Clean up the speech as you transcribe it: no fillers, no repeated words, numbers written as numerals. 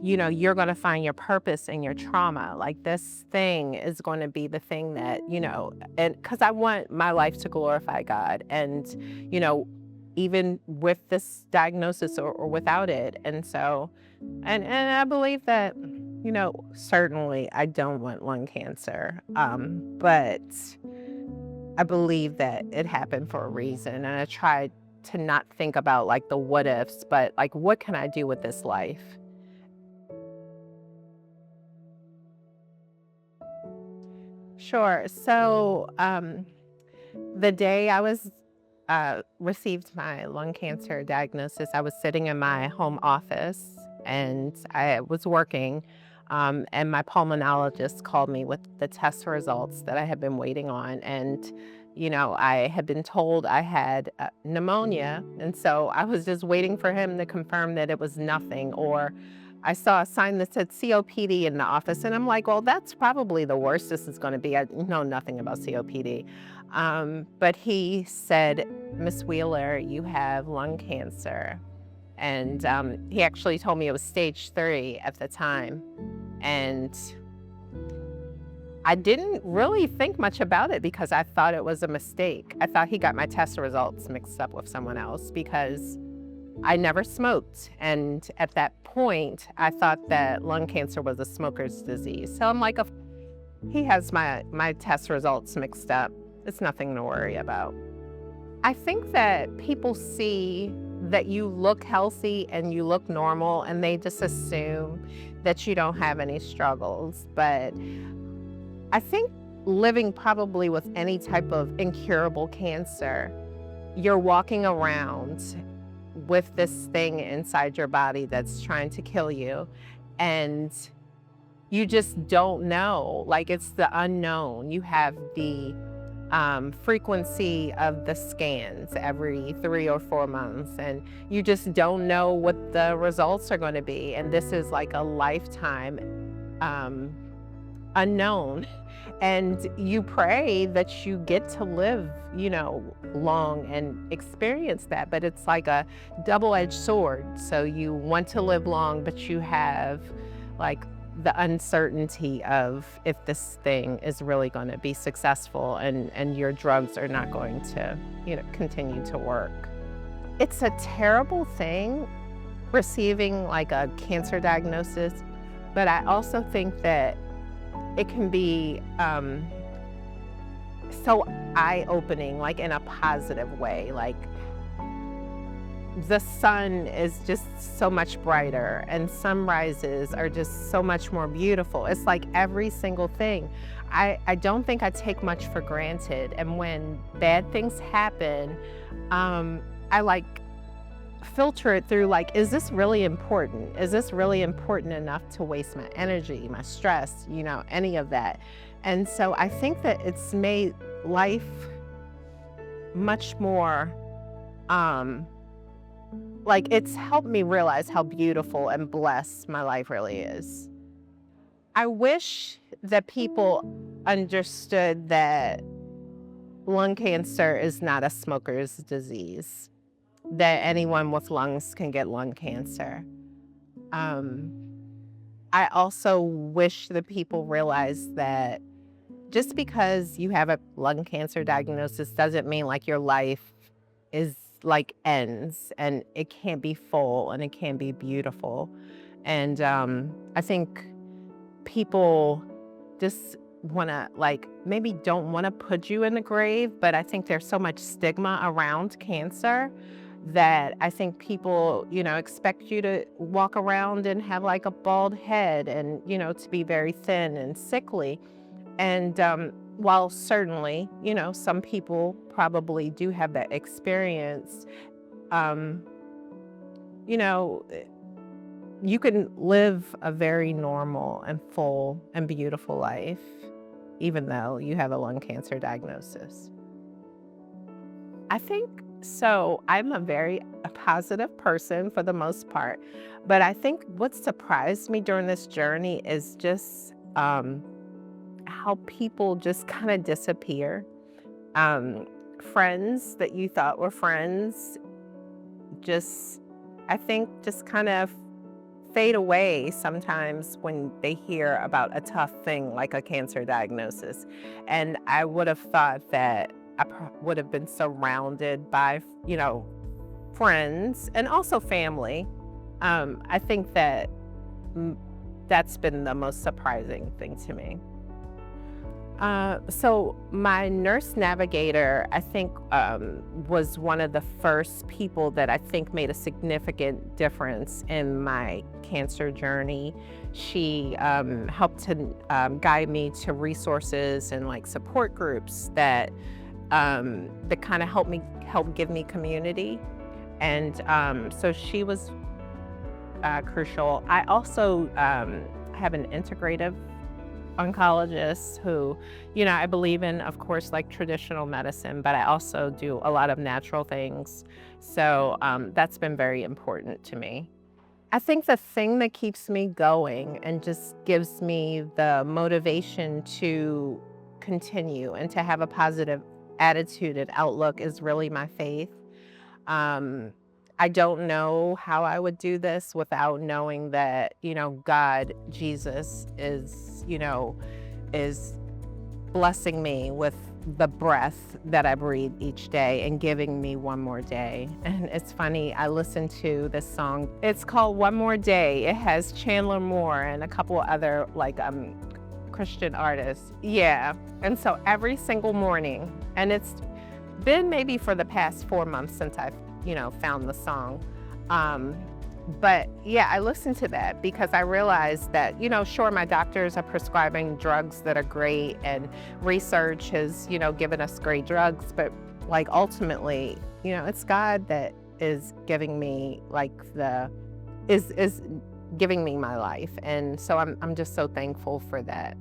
You're going to find your purpose in your trauma. Like this thing is going to be the thing that, and because I want my life to glorify God. And, you know, even with this diagnosis or without it. And so, and I believe that, certainly I don't want lung cancer. But I believe that it happened for a reason. And I try to not think about like the what ifs, but like, what can I do with this life? Sure. So, the day I was received my lung cancer diagnosis, I was sitting in my home office and I was working. And my pulmonologist called me with the test results that I had been waiting on. And, I had been told I had pneumonia. And so I was just waiting for him to confirm that it was nothing. Or I saw a sign that said COPD in the office. And I'm like, well, that's probably the worst this is going to be. I know nothing about COPD. But he said, Miss Wheeler, you have lung cancer. And he actually told me it was stage 3 at the time. And I didn't really think much about it because I thought it was a mistake. I thought he got my test results mixed up with someone else because I never smoked. And at that point, I thought that lung cancer was a smoker's disease. So I'm like, he has my test results mixed up. It's nothing to worry about. I think that people see that you look healthy and you look normal and they just assume that you don't have any struggles. But I think living probably with any type of incurable cancer, you're walking around with this thing inside your body that's trying to kill you. And you just don't know. Like it's the unknown. You have the frequency of the scans every 3 or 4 months, and you just don't know what the results are going to be. And this is like a lifetime unknown. And you pray that you get to live, long and experience that. But it's like a double-edged sword. So you want to live long, but you have like the uncertainty of if this thing is really going to be successful and your drugs are not going to, continue to work. It's a terrible thing receiving like a cancer diagnosis, but I also think that it can be so eye-opening, like in a positive way. Like the sun is just so much brighter and sunrises are just so much more beautiful. It's like every single thing. I don't think I take much for granted. And when bad things happen, I like filter it through like, is this really important? Is this really important enough to waste my energy, my stress, any of that? And so I think that it's made life much more, like it's helped me realize how beautiful and blessed my life really is. I wish that people understood that lung cancer is not a smoker's disease, that anyone with lungs can get lung cancer. Um, I also wish that people realize that just because you have a lung cancer diagnosis doesn't mean like your life is like ends, and it can't be full and it can be beautiful. And I think people just want to like maybe don't want to put you in the grave, but I think there's so much stigma around cancer that I think people, expect you to walk around and have like a bald head and, to be very thin and sickly. And while certainly, some people probably do have that experience, um, you know, you can live a very normal and full and beautiful life, even though you have a lung cancer diagnosis. I think so. I'm a positive person for the most part, but I think what surprised me during this journey is just how people just kind of disappear. Um, Friends that you thought were friends just I think, just kind of fade away sometimes when they hear about a tough thing like a cancer diagnosis. And I would have thought that would have been surrounded by, friends and also family. I think that mm, that's been the most surprising thing to me. So my nurse navigator, I think, was one of the first people that I think made a significant difference in my cancer journey. She helped to guide me to resources and like support groups that kind of help give me community, and so she was crucial. I also have an integrative oncologist who, I believe in, of course, like traditional medicine, but I also do a lot of natural things. So that's been very important to me. I think the thing that keeps me going and just gives me the motivation to continue and to have a positive attitude and outlook is really my faith. Um, I don't know how I would do this without knowing that, God, Jesus is blessing me with the breath that I breathe each day and giving me one more day. And it's funny, I listened to this song. It's called One More Day. It has Chandler Moore and a couple other Christian artists. Yeah. And so every single morning, and it's been maybe for the past 4 months since I've, found the song. But yeah, I listened to that because I realized that, sure, my doctors are prescribing drugs that are great and research has, given us great drugs, but like ultimately, it's God that is giving me is giving me my life. And so I'm just so thankful for that.